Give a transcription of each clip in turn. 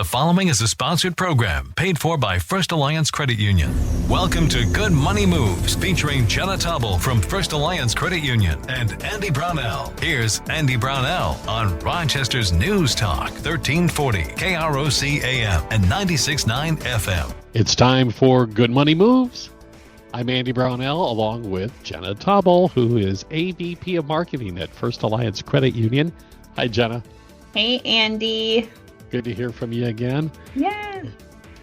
following is a sponsored program paid for by First Alliance Credit Union. Welcome to Good Money Moves, featuring Jenna Taubel from First Alliance Credit Union and Andy Brownell. Here's Andy Brownell on Rochester's News Talk, 1340 KROC AM and 96.9 FM. It's time for Good Money Moves. I'm Andy Brownell, along with Jenna Taubel, who is AVP of Marketing at First Alliance Credit Union. Hi, Jenna. Hey, Andy. Good to hear from you again. Yeah.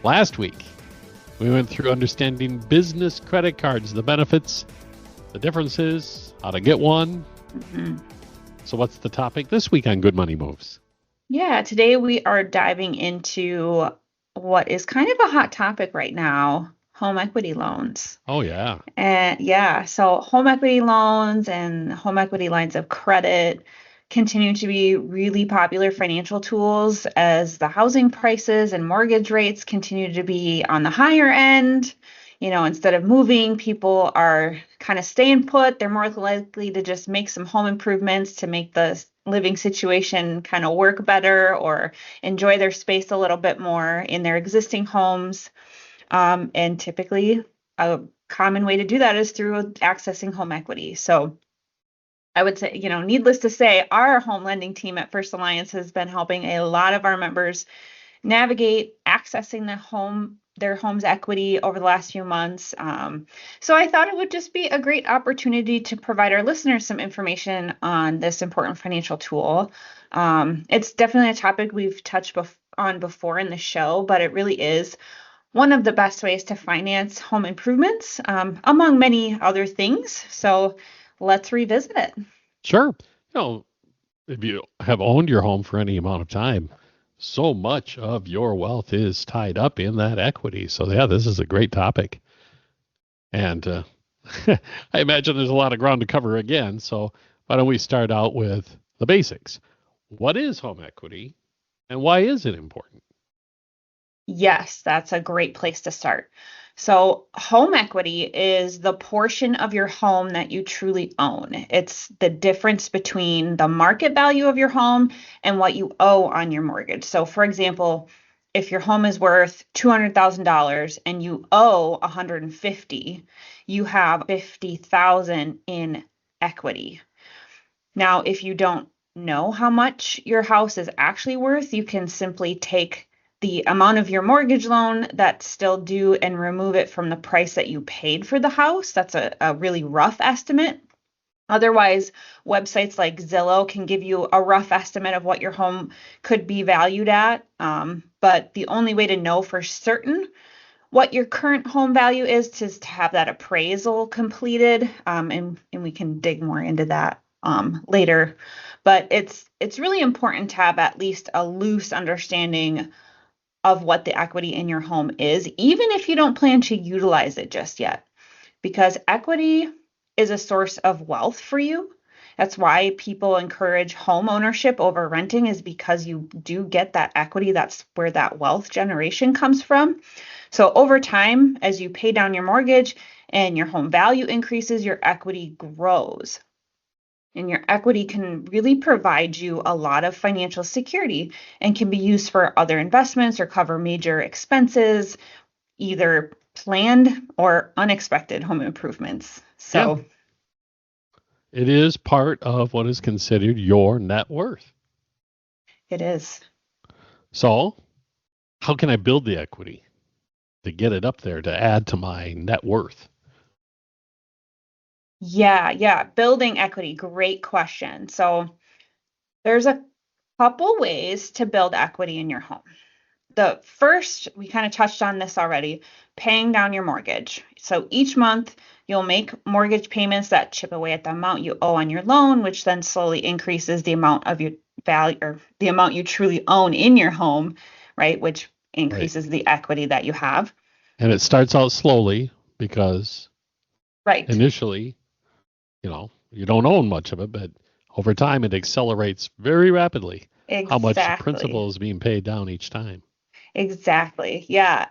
Last week, we went through understanding business credit cards, the benefits, the differences, how to get one. Mm-hmm. So what's the topic this week on Good Money Moves? Yeah, today we are diving into what is kind of a hot topic right now, home equity loans. Oh, yeah. So home equity loans and home equity lines of credit continue to be really popular financial tools as the housing prices and mortgage rates continue to be on the higher end. You know, instead of moving, people are kind of staying put. They're more likely to just make some home improvements to make the living situation kind of work better or enjoy their space a little bit more in their existing homes. And typically, a common way to do that is through accessing home equity. So I would say, needless to say, our home lending team at First Alliance has been helping a lot of our members navigate accessing their home's equity over the last few months. So I thought it would just be a great opportunity to provide our listeners some information on this important financial tool. It's definitely a topic we've touched on before in the show, but it really is one of the best ways to finance home improvements, among many other things. So let's revisit it. Sure. If you have owned your home for any amount of time, so much of your wealth is tied up in that equity. So yeah, this is a great topic. And I imagine there's a lot of ground to cover again. So why don't we start out with the basics? What is home equity and why is it important? Yes, that's a great place to start. So home equity is the portion of your home that you truly own. It's the difference between the market value of your home and what you owe on your mortgage. So for example, if your home is worth $200,000 and you owe $150,000, you have $50,000 in equity. Now, if you don't know how much your house is actually worth, you can simply take the amount of your mortgage loan that's still due and remove it from the price that you paid for the house. That's a really rough estimate. Otherwise, websites like Zillow can give you a rough estimate of what your home could be valued at. But the only way to know for certain what your current home value is to have that appraisal completed. And we can dig more into that later. But it's really important to have at least a loose understanding of what the equity in your home is, even if you don't plan to utilize it just yet, because equity is a source of wealth for you. That's why people encourage home ownership over renting, is because you do get that equity. That's where that wealth generation comes from. So over time, as you pay down your mortgage and your home value increases, your equity grows. And your equity can really provide you a lot of financial security and can be used for other investments or cover major expenses, either planned or unexpected home improvements. So it is part of what is considered your net worth. It is. So how can I build the equity to get it up there to add to my net worth? Yeah. Building equity. Great question. So there's a couple ways to build equity in your home. The first, we kind of touched on this already, paying down your mortgage. So each month you'll make mortgage payments that chip away at the amount you owe on your loan, which then slowly increases the amount of your value, or the amount you truly own in your home, right? Which increases the equity that you have. And it starts out slowly because initially, you don't own much of it, but over time it accelerates very rapidly. Exactly. How much principal is being paid down each time. Exactly. Yeah.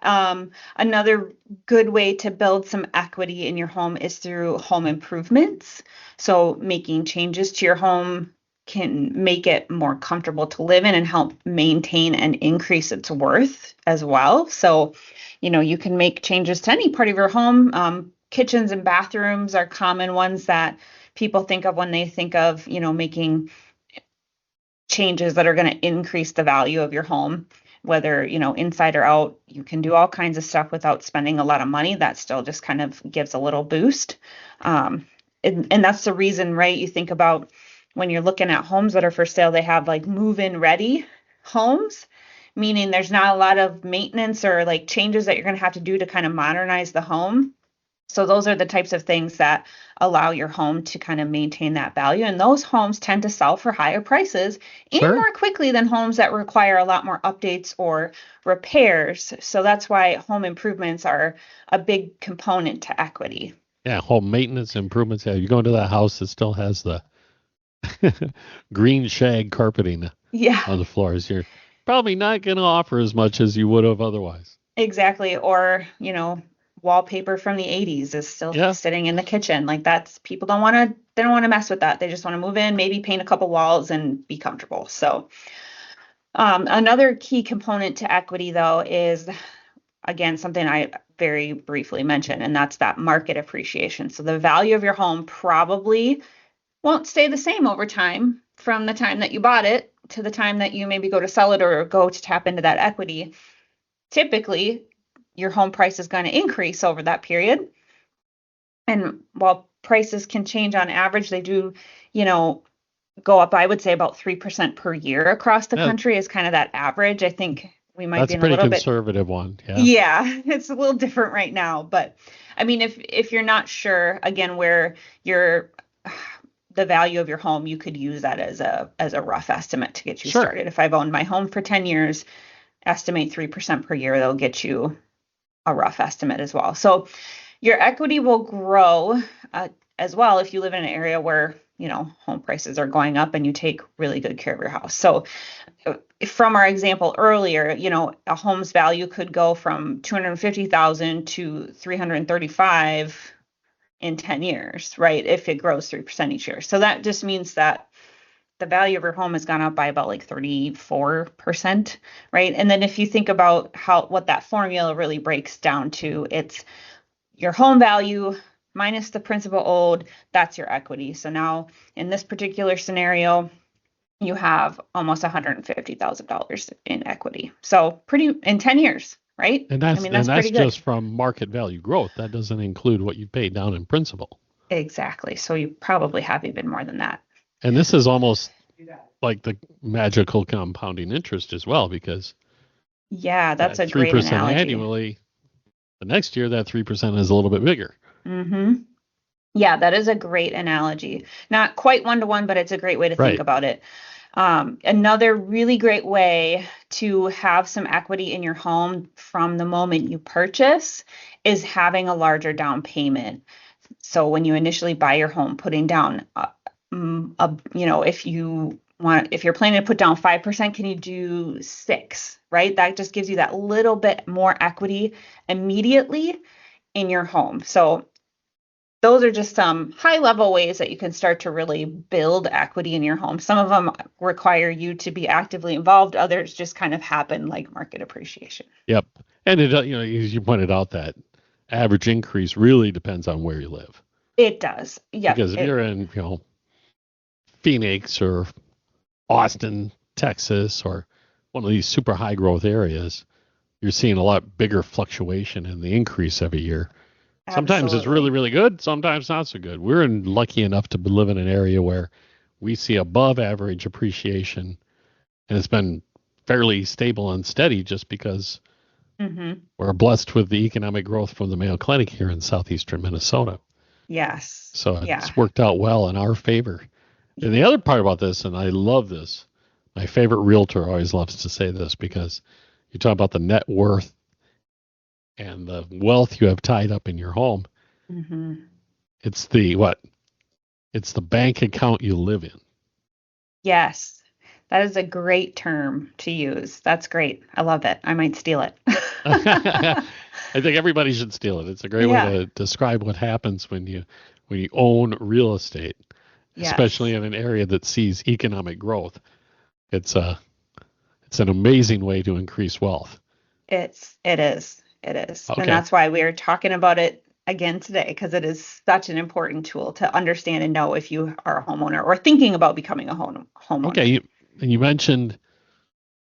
Another good way to build some equity in your home is through home improvements. So making changes to your home can make it more comfortable to live in and help maintain and increase its worth as well. So, you can make changes to any part of your home. Kitchens and bathrooms are common ones that people think of when they think of, making changes that are going to increase the value of your home, whether, inside or out. You can do all kinds of stuff without spending a lot of money. That still just kind of gives a little boost. And that's the reason, right? You think about when you're looking at homes that are for sale, they have like move-in ready homes, meaning there's not a lot of maintenance or like changes that you're going to have to do to kind of modernize the home. So those are the types of things that allow your home to kind of maintain that value. And those homes tend to sell for higher prices and Sure. more quickly than homes that require a lot more updates or repairs. So that's why home improvements are a big component to equity. Yeah, home maintenance improvements. Yeah, you go into that house that still has the green shag carpeting Yeah, on the floors. You're probably not going to offer as much as you would have otherwise. exactly. Or, wallpaper from the 80s is still Yeah. sitting in the kitchen. Like that's people they don't want to mess with that. They just want to move in, maybe paint a couple walls and be comfortable. So another key component to equity though is again something I very briefly mentioned, and that's that market appreciation. So the value of your home probably won't stay the same over time from the time that you bought it to the time that you maybe go to sell it or go to tap into that equity. Typically, your home price is going to increase over that period. And while prices can change on average, they do, go up, I would say about 3% per year across the Yeah. country is kind of that average. I think we might That's be a in a pretty little bit. conservative one. Yeah. Yeah, it's a little different right now. But I mean, if you're not sure, again, where the value of your home, you could use that as a rough estimate to get you Sure. started. If I've owned my home for 10 years, estimate 3% per year, that'll get you a rough estimate as well. So your equity will grow as well if you live in an area where, home prices are going up and you take really good care of your house. So from our example earlier, a home's value could go from 250,000 to 335 in 10 years, right? If it grows 3% each year. So that just means that the value of your home has gone up by about like 34%, right? And then if you think about what that formula really breaks down to, it's your home value minus the principal owed, that's your equity. So now in this particular scenario, you have almost $150,000 in equity. So pretty in 10 years, right? And that's, I mean, that's and that's pretty good. just from market value growth. That doesn't include what you paid down in principal. Exactly. So you probably have even more than that. And this is almost like the magical compounding interest as well, because Yeah, that's a that great 3% analogy. annually, the next year that 3% is a little bit bigger. Mm-hmm. Yeah, that is a great analogy. Not quite one-to-one, but it's a great way to think Right. about it. Another really great way to have some equity in your home from the moment you purchase is having a larger down payment. So when you initially buy your home, putting down, if you're planning to put down 5%, can you do 6, right? That just gives you that little bit more equity immediately in your home. So those are just some high level ways that you can start to really build equity in your home. Some of them require you to be actively involved. Others just kind of happen like market appreciation. Yep. And it, as you pointed out, that average increase really depends on where you live. It does. Yeah. Because if you're in, Phoenix or Austin, Texas, or one of these super high growth areas, you're seeing a lot bigger fluctuation in the increase every year. Sometimes it's really, really good. Sometimes not so good. We're lucky enough to live in an area where we see above average appreciation, and it's been fairly stable and steady just because we're blessed with the economic growth from the Mayo Clinic here in southeastern Minnesota. Yes. So it's worked out well in our favor. And the other part about this, and I love this, my favorite realtor always loves to say this, because you talk about the net worth and the wealth you have tied up in your home. Mm-hmm. It's the bank account you live in. Yes. That is a great term to use. That's great. I love it. I might steal it. I think everybody should steal it. It's a great way to describe what happens when you own real estate. especially in an area that sees economic growth. It's an amazing way to increase wealth. It is. Okay. And that's why we're talking about it again today, because it is such an important tool to understand and know if you are a homeowner or thinking about becoming a homeowner. Okay, you mentioned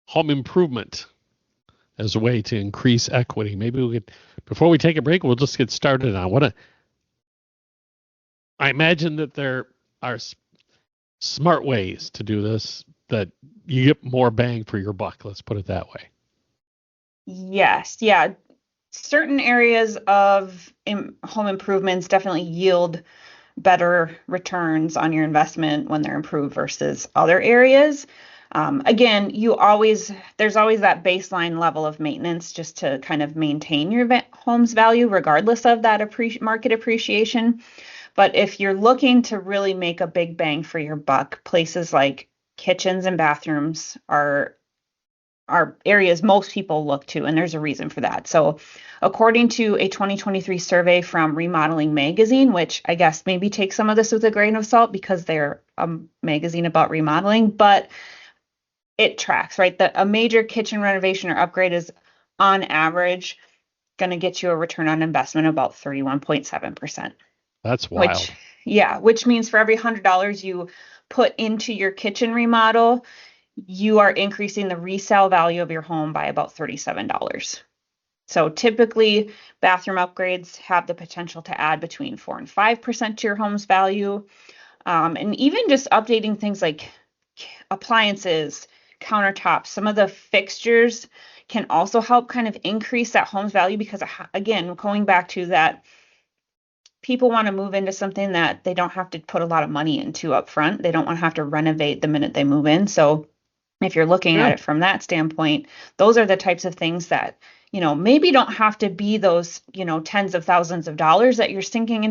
home improvement as a way to increase equity. Maybe we could, before we take a break, we'll just get started on I imagine that there are smart ways to do this, that you get more bang for your buck. Let's put it that way. Yes, yeah. Certain areas of home improvements definitely yield better returns on your investment when they're improved versus other areas. Again, there's always that baseline level of maintenance just to kind of maintain your home's value, regardless of that market appreciation. But if you're looking to really make a big bang for your buck, places like kitchens and bathrooms are areas most people look to, and there's a reason for that. So according to a 2023 survey from Remodeling Magazine, which I guess maybe take some of this with a grain of salt because they're a magazine about remodeling, but it tracks, right? A major kitchen renovation or upgrade is on average going to get you a return on investment about 31.7%. That's wild. Which means for every $100 you put into your kitchen remodel, you are increasing the resale value of your home by about $37. So typically, bathroom upgrades have the potential to add between 4 and 5% to your home's value. And even just updating things like appliances, countertops, some of the fixtures can also help kind of increase that home's value because, again, going back to that, people want to move into something that they don't have to put a lot of money into up front. They don't want to have to renovate the minute they move in. So if you're looking at it from that standpoint, those are the types of things that, maybe don't have to be those, tens of thousands of dollars that you're sinking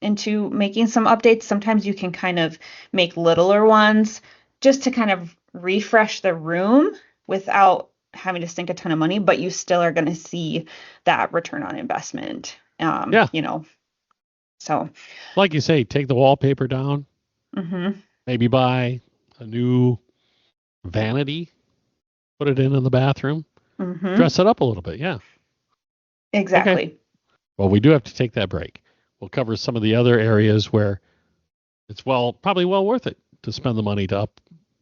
into making some updates. Sometimes you can kind of make littler ones just to kind of refresh the room without having to sink a ton of money, but you still are going to see that return on investment. So like you say, take the wallpaper down, mm-hmm. maybe buy a new vanity, put it in the bathroom, Mm-hmm. dress it up a little bit. Yeah, exactly. Okay. Well, we do have to take that break. We'll cover some of the other areas where it's probably well worth it to spend the money to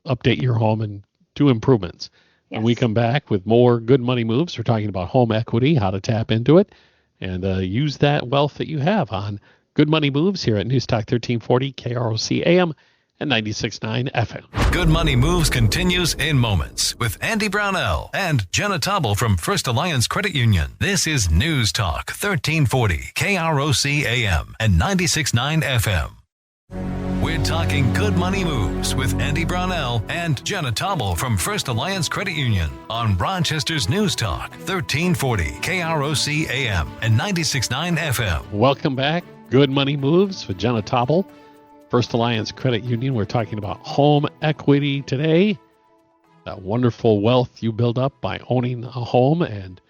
update your home and do improvements. Yes. When we come back with more good money moves, we're talking about home equity, how to tap into it, and use that wealth that you have on Good Money Moves here at News Talk 1340 KROC AM and 96.9 FM. Good Money Moves continues in moments with Andy Brownell and Jenna Taubel from First Alliance Credit Union. This is News Talk 1340 KROC AM and 96.9 FM. We're talking Good Money Moves with Andy Brownell and Jenna Taubel from First Alliance Credit Union on Rochester's News Talk 1340 KROC AM and 96.9 FM. Welcome back. Good Money Moves with Jenna Taubel, First Alliance Credit Union. We're talking about home equity today, that wonderful wealth you build up by owning a home. And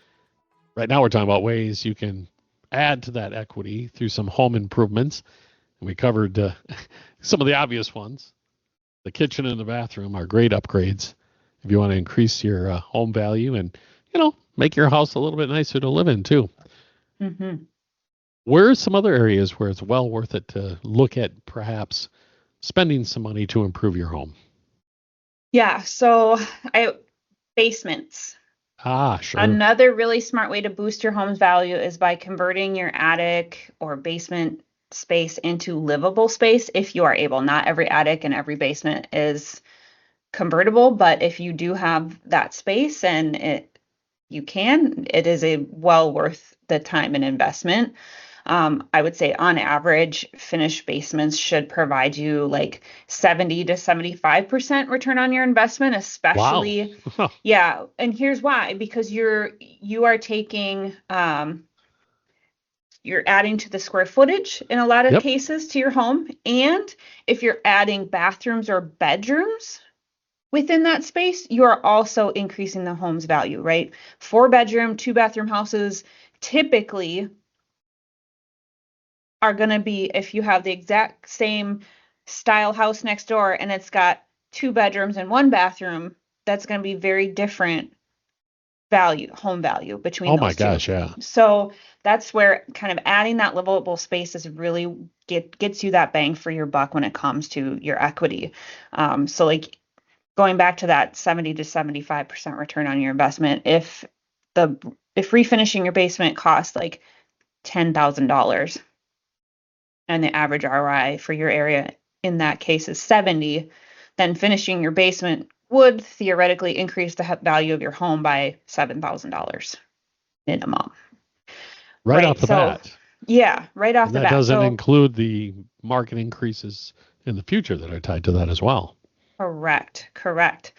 right now we're talking about ways you can add to that equity through some home improvements. And we covered some of the obvious ones. The kitchen and the bathroom are great upgrades if you want to increase your home value and, make your house a little bit nicer to live in too. Mm-hmm. Where are some other areas where it's well worth it to look at perhaps spending some money to improve your home? Yeah, so basements. Sure. Another really smart way to boost your home's value is by converting your attic or basement space into livable space if you are able. Not every attic and every basement is convertible, but if you do have that space and it is a well worth the time and investment. I would say on average, finished basements should provide you like 70 to 75% return on your investment, especially. Wow. Yeah. And here's why, because you are taking, you're adding to the square footage in a lot of cases to your home. And if you're adding bathrooms or bedrooms within that space, you are also increasing the home's value, right? 4-bedroom, 2-bathroom houses typically are going to be, if you have the exact same style house next door and it's got 2 bedrooms and 1 bathroom, that's going to be very different home value between Oh my those two. gosh, yeah. So that's where kind of adding that livable space is really gets you that bang for your buck when it comes to your equity. So like going back to that 70 to 75% return on your investment, if refinishing your basement costs like $10,000 and the average ROI for your area in that case is 70, then finishing your basement would theoretically increase the value of your home by $7,000 minimum. Right off the bat. Yeah, right off And the that bat. doesn't So include the market increases in the future that are tied to that as well. correct.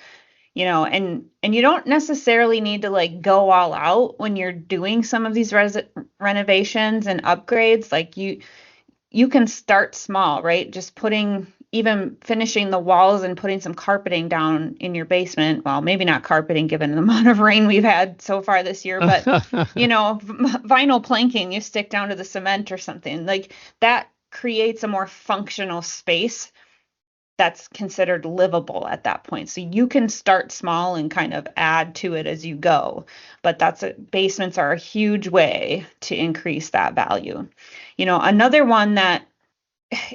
And you don't necessarily need to like go all out when you're doing some of these renovations and upgrades. Like you can start small, right? Just even finishing the walls and putting some carpeting down in your basement. Well, maybe not carpeting given the amount of rain we've had so far this year, but vinyl planking, you stick down to the cement or something like that creates a more functional space that's considered livable at that point. So you can start small and kind of add to it as you go. But basements are a huge way to increase that value. Another one that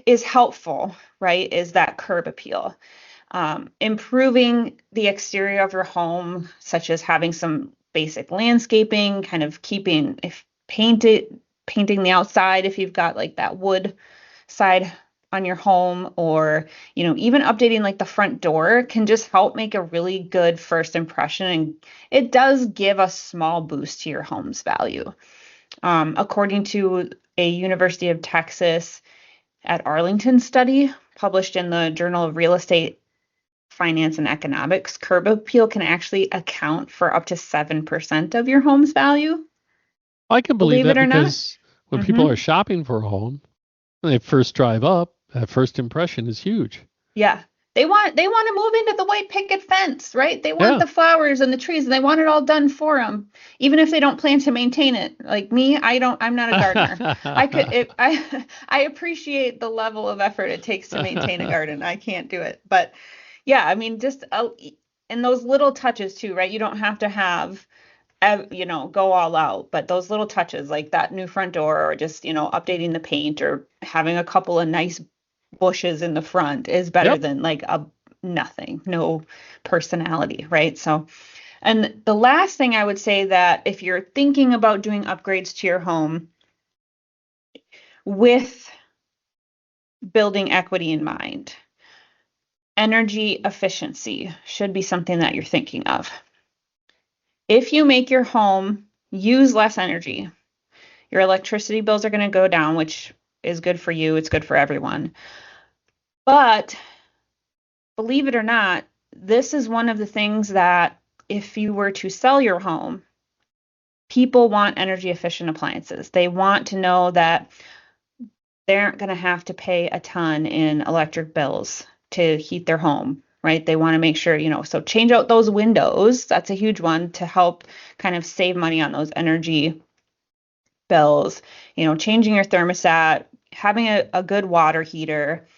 is helpful, right, is that curb appeal. Improving the exterior of your home, such as having some basic landscaping, kind of painting the outside if you've got like that wood side on your home, or even updating like the front door can just help make a really good first impression, and it does give a small boost to your home's value. According to a University of Texas at Arlington study published in the Journal of Real Estate Finance and Economics, curb appeal can actually account for up to 7% of your home's value. I can believe that it or because not. when people are shopping for a home, when they first drive up, that first impression is huge. Yeah. They want to move into the white picket fence, right? They want the flowers and the trees, and they want it all done for them, even if they don't plan to maintain it. Like me, I'm not a gardener. I appreciate the level of effort it takes to maintain a garden. I can't do it. But yeah, I mean, just and those little touches too, right? You don't have to have go all out, but those little touches like that new front door, or just, updating the paint, or having a couple of nice bushes in the front is better than like no personality, right? So, and the last thing I would say, that if you're thinking about doing upgrades to your home with building equity in mind, energy efficiency should be something that you're thinking of. If you make your home use less energy, your electricity bills are going to go down, which is good for you. It's good for everyone. But believe it or not, this is one of the things that if you were to sell your home, people want energy efficient appliances. They want to know that they aren't going to have to pay a ton in electric bills to heat their home, right? They want to make sure, so change out those windows. That's a huge one to help kind of save money on those energy bills, changing your thermostat, having a good water heater.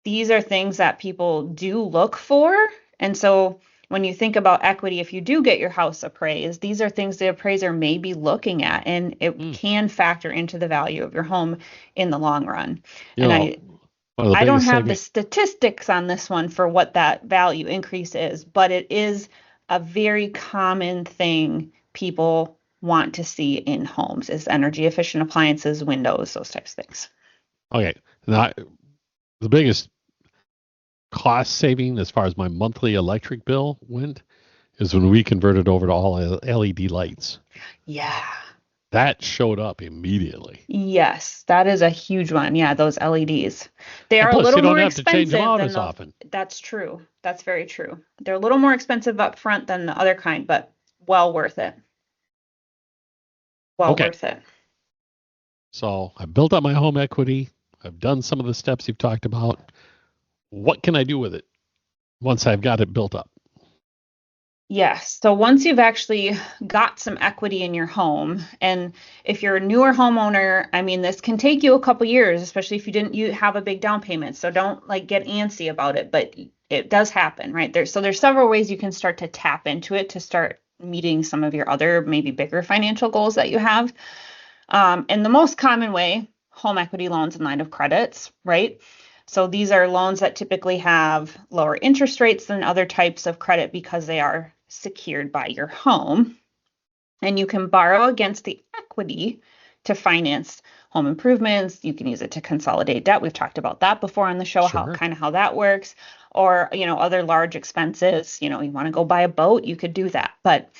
These are things that people do look for. And so when you think about equity, if you do get your house appraised, these are things the appraiser may be looking at, and it can factor into the value of your home in the long run. I don't have the statistics on this one for what that value increase is, but it is a very common thing people want to see in homes, is energy efficient appliances, windows, those types of things. Okay. Now, the biggest cost saving as far as my monthly electric bill went is when we converted over to all LED lights. Yeah. That showed up immediately. Yes, that is a huge one. Yeah, those LEDs. They are a little more expensive. You don't have to change them out as often. That's true. That's very true. They're a little more expensive up front than the other kind, but well worth it. Worth it. So I built up my home equity. I've done some of the steps you've talked about. What can I do with it once I've got it built up? Yes. So once you've actually got some equity in your home, and if you're a newer homeowner, I mean, this can take you a couple years, especially if you have a big down payment. So don't like get antsy about it, but it does happen, right? There's several ways you can start to tap into it to start meeting some of your other maybe bigger financial goals that you have. And the most common way, home equity loans and line of credits, right? So these are loans that typically have lower interest rates than other types of credit because they are secured by your home. And you can borrow against the equity to finance home improvements. You can use it to consolidate debt. We've talked about that before on the show, Sure. how that works. Or, other large expenses. You want to go buy a boat, you could do that. But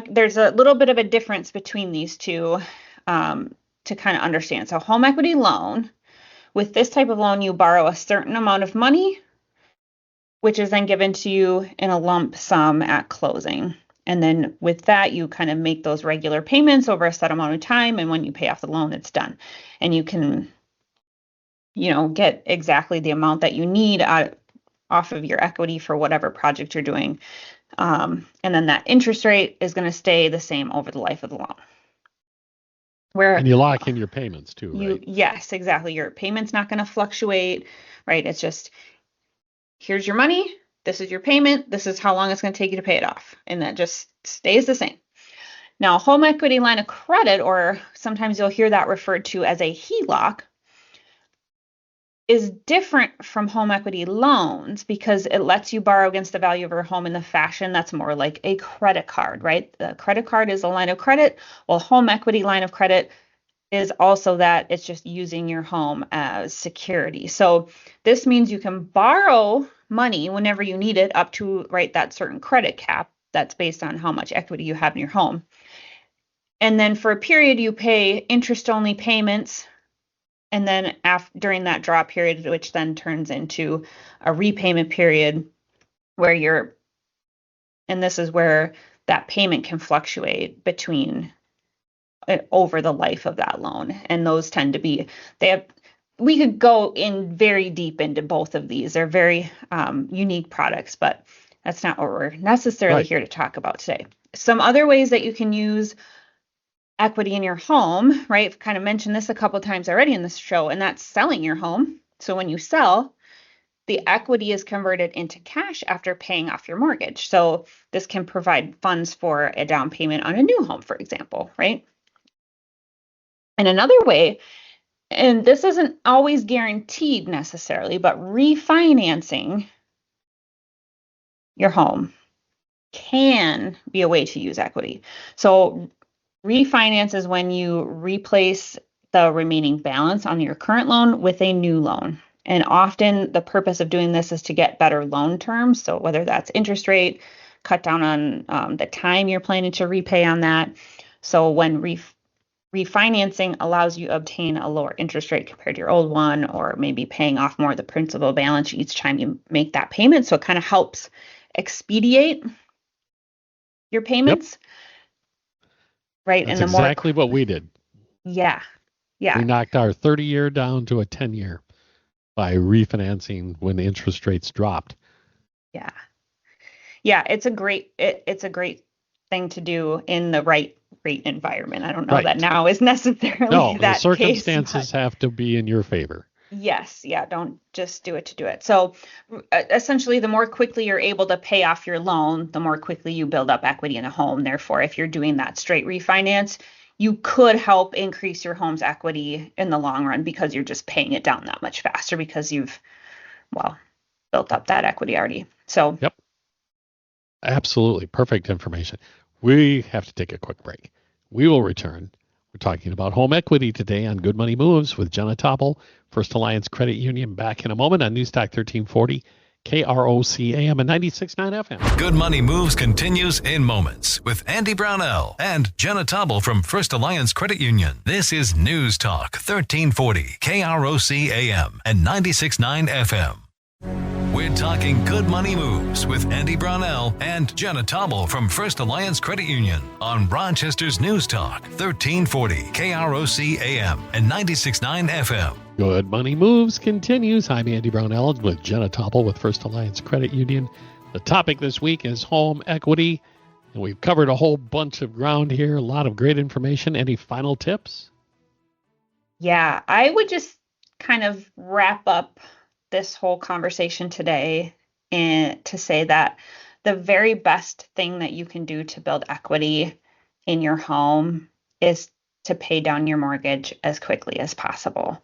there's a little bit of a difference between these two to kind of understand. So home equity loan, with this type of loan, you borrow a certain amount of money, which is then given to you in a lump sum at closing. And then with that, you kind of make those regular payments over a set amount of time. And when you pay off the loan, it's done. And you can, get exactly the amount that you need off of your equity for whatever project you're doing. And then that interest rate is going to stay the same over the life of the loan. And you lock in your payments too, right? Yes, exactly. Your payment's not going to fluctuate, right? It's just, here's your money, this is your payment, this is how long it's going to take you to pay it off. And that just stays the same. Now, home equity line of credit, or sometimes you'll hear that referred to as a HELOC, is different from home equity loans because it lets you borrow against the value of your home in the fashion that's more like a credit card, right? The credit card is a line of credit, while home equity line of credit is also that it's just using your home as security. So this means you can borrow money whenever you need it up to, right, that certain credit cap that's based on how much equity you have in your home. And then for a period, you pay interest-only payments. And then during that draw period, which then turns into a repayment period where and this is where that payment can fluctuate between over the life of that loan. And those tend to be, we could go in very deep into both of these. They're very unique products, but that's not what we're necessarily here to talk about today. Some other ways that you can use equity in your home, right? I've kind of mentioned this a couple of times already in this show, and that's selling your home. So when you sell, the equity is converted into cash after paying off your mortgage. So this can provide funds for a down payment on a new home, for example, right? And another way, and this isn't always guaranteed necessarily, but refinancing your home can be a way to use equity. So refinance is when you replace the remaining balance on your current loan with a new loan. And often the purpose of doing this is to get better loan terms. So whether that's interest rate, cut down on the time you're planning to repay on that. So when refinancing allows you to obtain a lower interest rate compared to your old one, or maybe paying off more of the principal balance each time you make that payment. So it kind of helps expedite your payments. Yep. Right. That's and exactly what we did. Yeah. We knocked our 30-year down to a 10-year by refinancing when the interest rates dropped. Yeah. It's a great thing to do in the right rate environment. I don't know that now is necessarily that the circumstances case, have to be in your favor. Yes. Yeah. Don't just do it to do it. So essentially, the more quickly you're able to pay off your loan, the more quickly you build up equity in a home. Therefore, if you're doing that straight refinance, you could help increase your home's equity in the long run because you're just paying it down that much faster because you've, built up that equity already. So, yep. Absolutely. Perfect information. We have to take a quick break. We will return. We're talking about home equity today on Good Money Moves with Jenna Taubel, First Alliance Credit Union. Back in a moment on Newstalk 1340, KROC AM and 96.9 FM. Good Money Moves continues in moments with Andy Brownell and Jenna Taubel from First Alliance Credit Union. This is News Talk 1340, KROC AM and 96.9 FM. We're talking Good Money Moves with Andy Brownell and Jenna Taubel from First Alliance Credit Union on Rochester's News Talk 1340 KROC AM and 96.9 FM. Good Money Moves continues. I'm Andy Brownell with Jenna Taubel with First Alliance Credit Union. The topic this week is home equity, and we've covered a whole bunch of ground here, a lot of great information. Any final tips? Yeah, I would just kind of wrap up this whole conversation today and to say that the very best thing that you can do to build equity in your home is to pay down your mortgage as quickly as possible.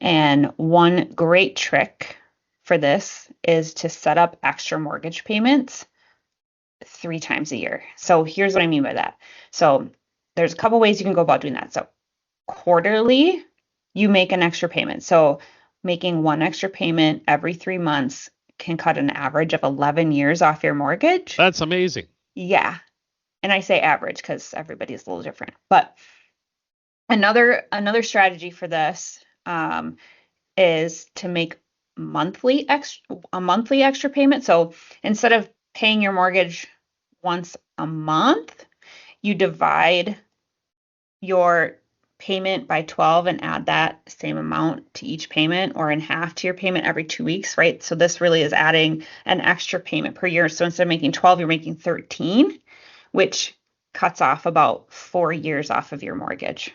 And one great trick for this is to set up extra mortgage payments 3 times a year. So here's what I mean by that. So there's a couple ways you can go about doing that. So quarterly, you make an extra payment. So making one extra payment every 3 months can cut an average of 11 years off your mortgage. That's amazing. Yeah. And I say average because everybody's a little different. But another strategy for this is to make a monthly extra payment. So instead of paying your mortgage once a month, you divide your payment by 12 and add that same amount to each payment, or in half to your payment every 2 weeks, right? So this really is adding an extra payment per year. So instead of making 12, you're making 13, which cuts off about 4 years off of your mortgage.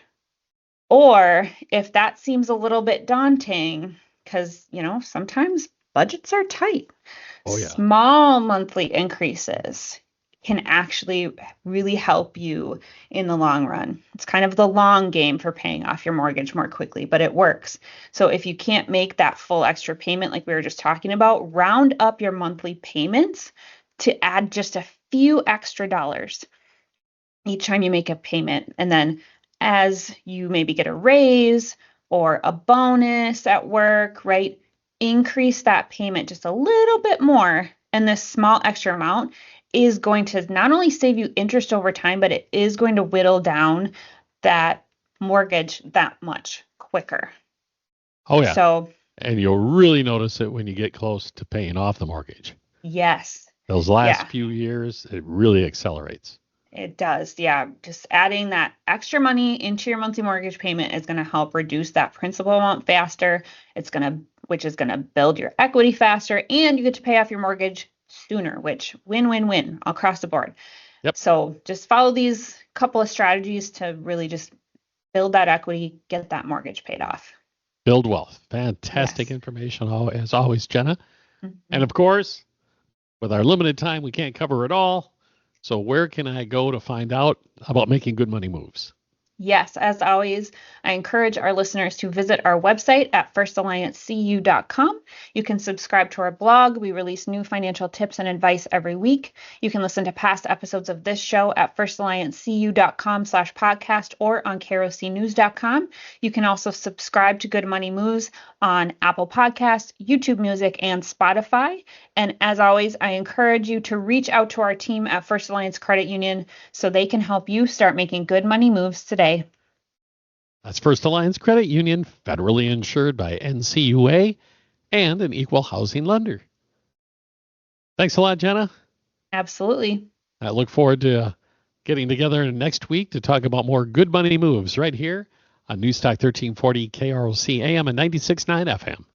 Or if that seems a little bit daunting, because, sometimes budgets are tight, small monthly increases can actually really help you in the long run. It's kind of the long game for paying off your mortgage more quickly, but it works. So if you can't make that full extra payment like we were just talking about, round up your monthly payments to add just a few extra dollars each time you make a payment. And then as you maybe get a raise or a bonus at work, right, increase that payment just a little bit more. And this small extra amount is going to not only save you interest over time, but it is going to whittle down that mortgage that much quicker. Oh, yeah. So, and you'll really notice it when you get close to paying off the mortgage. Yes. Those last few years, it really accelerates. It does. Yeah. Just adding that extra money into your monthly mortgage payment is going to help reduce that principal amount faster. Which is going to build your equity faster, and you get to pay off your mortgage sooner, which win across the board. Yep. So just follow these couple of strategies to really just build that equity, get that mortgage paid off. Build wealth. Fantastic information as always, Jenna. Mm-hmm. And of course, with our limited time, we can't cover it all. So where can I go to find out about making good money moves? Yes, as always, I encourage our listeners to visit our website at firstalliancecu.com. You can subscribe to our blog. We release new financial tips and advice every week. You can listen to past episodes of this show at firstalliancecu.com/podcast or on krocnews.com. You can also subscribe to Good Money Moves on Apple Podcasts, YouTube Music, and Spotify. And as always, I encourage you to reach out to our team at First Alliance Credit Union so they can help you start making good money moves today. That's First Alliance Credit Union, federally insured by NCUA and an equal housing lender. Thanks a lot, Jenna. Absolutely. I look forward to getting together next week to talk about more good money moves right here on Newstalk 1340 KROC AM and 96.9 FM.